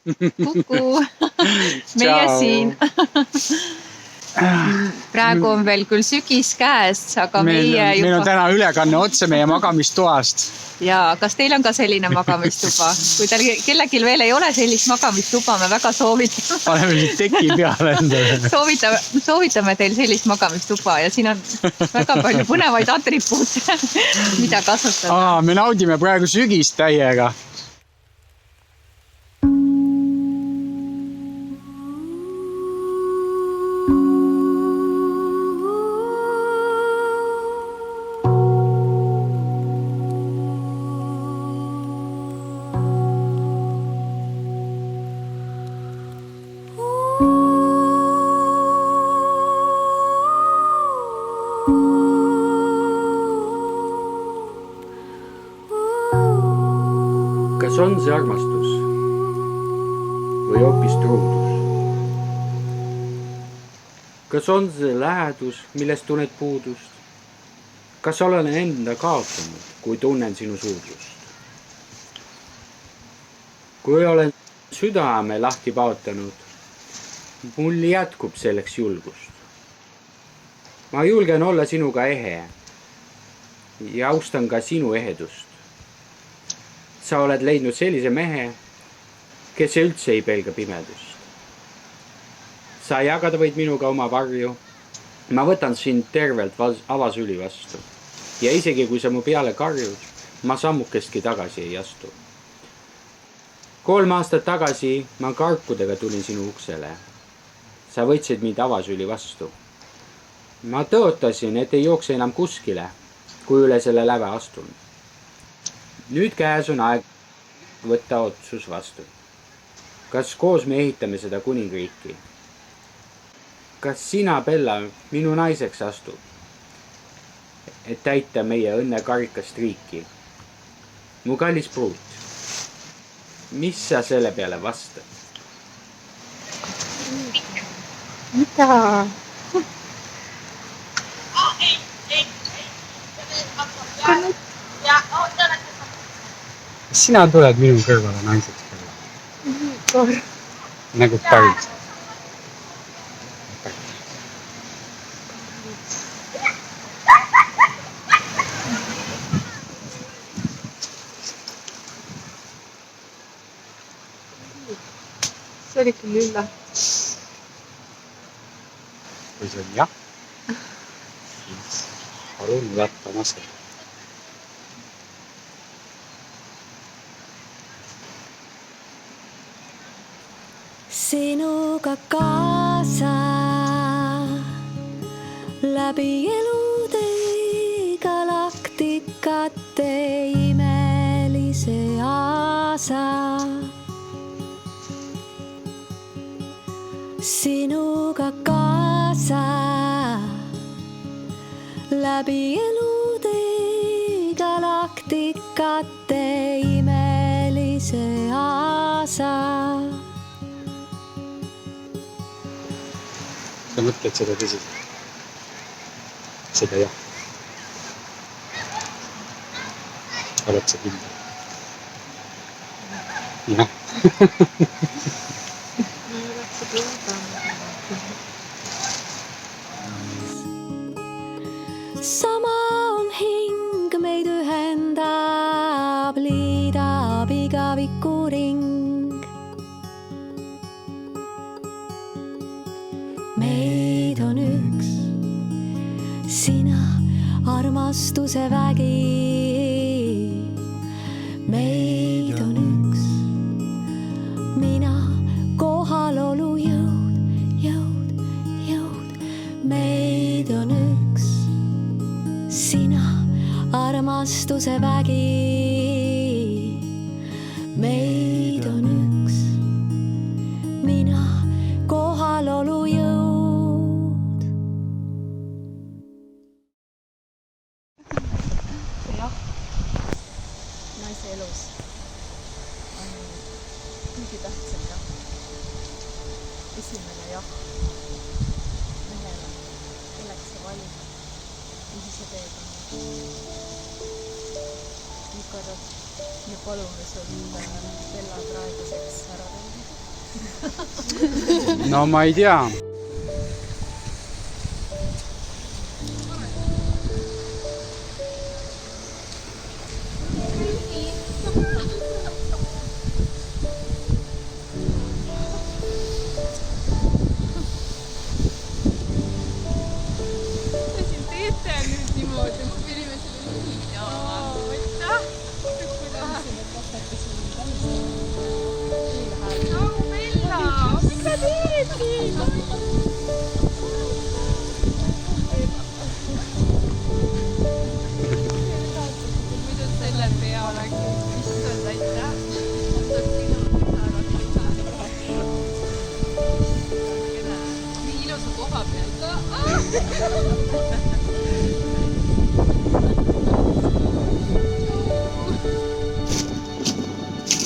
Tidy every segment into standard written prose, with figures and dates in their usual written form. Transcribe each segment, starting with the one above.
Kuku, meie siin. Praegu on veel küll sügis käes, aga meil on täna ülekanne otse meie magamistoast. Ja kas teil on ka selline magamistuba? Kui teil kellelgi veel ei ole sellist magamistuba, me väga soovitame. Paneme siit teki peale endale. Soovitame teil sellist magamistuba ja siin on väga palju põnevaid atribuute, mida kasutada. Me naudime praegu sügist täiega. Kas on see armastus või hoopis truudus? Kas on see lähedus, millest tunned puudust? Kas olen enda kaotanud, kui tunnen sinu suudlust? Kui olen südame lahti paotanud, mul jätkub selleks julgust. Ma julgen olla sinuga ehe ja austan ka sinu ehedust. Sa oled leidnud sellise mehe, kes üldse ei pelga pimedust. Sa jagada võid minuga oma varju. Ma võtan sind tervelt avasüli vastu. Ja isegi kui sa mu peale karjud, ma sammukestki tagasi ei astu. 3 aastat tagasi ma karkudega tulin sinu uksele. Sa võtsid mind avasüli vastu. Ma tõotasin, et ei jookse enam kuskile, kui üle selle läve astun. Nüüd käes on aeg võtta otsus vastu. Kas koos me ehitame seda kuningriiki? Kas sina, Bella, minu naiseks astud, et täita meie õnne karikast riiki? Mu kallis pruut, mis sa selle peale vastad? Mida? Sina tuled minu kõrvale naiseks kõrvale. Nagu päris. See oli küll ülla. Kui see on jah, siis palun jätta maske. Sinuga kaasa läbi elude galaktikate imelise aasa. Sinuga kaasa läbi elude galaktikate imelise aasa. Sa mõtled seda tõsiselt? Seda jah. Oled sa kindel? Jah. Sama on hing, meid ühendab, liidab igavikuring. Meid on üks, sina armastuse vägi. Meid on üks, mina kohalolu jõud. Meid on üks, sina armastuse vägi. Meid on üks, mina kohalolu jõud. Jah, naise elus on kuigi tähtsam jah. Esimene jah mehele, kelleks sa valid, mis sa teed on. Nikorrat me palume sul Bella praeguseks ära teha. no ma ei tea.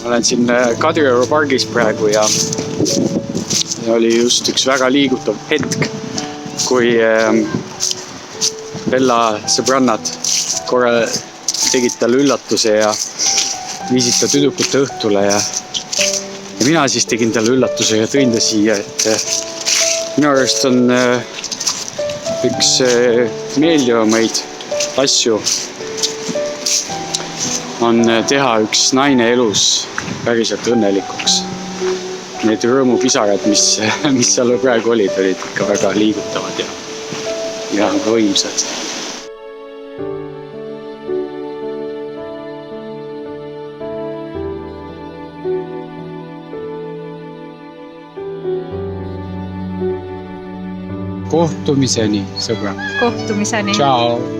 Olen siin Kadrioru pargis praegu ja oli just üks väga liigutav hetk, kui Bella sõbrannad korra tegid talle üllatuse ja viisid ta tüdrukute õhtule ja mina siis tegin talle üllatuse ja tõin ta siia, et minu arust on üks meeldivamaid asju on teha üks naine elus päriselt õnnelikuks. Need rõõmupisarad, mis seal praegu olid ikka väga liigutavad ja võimsad. Kohtumiseni, sõbrad. Kohtumiseni. Ciao.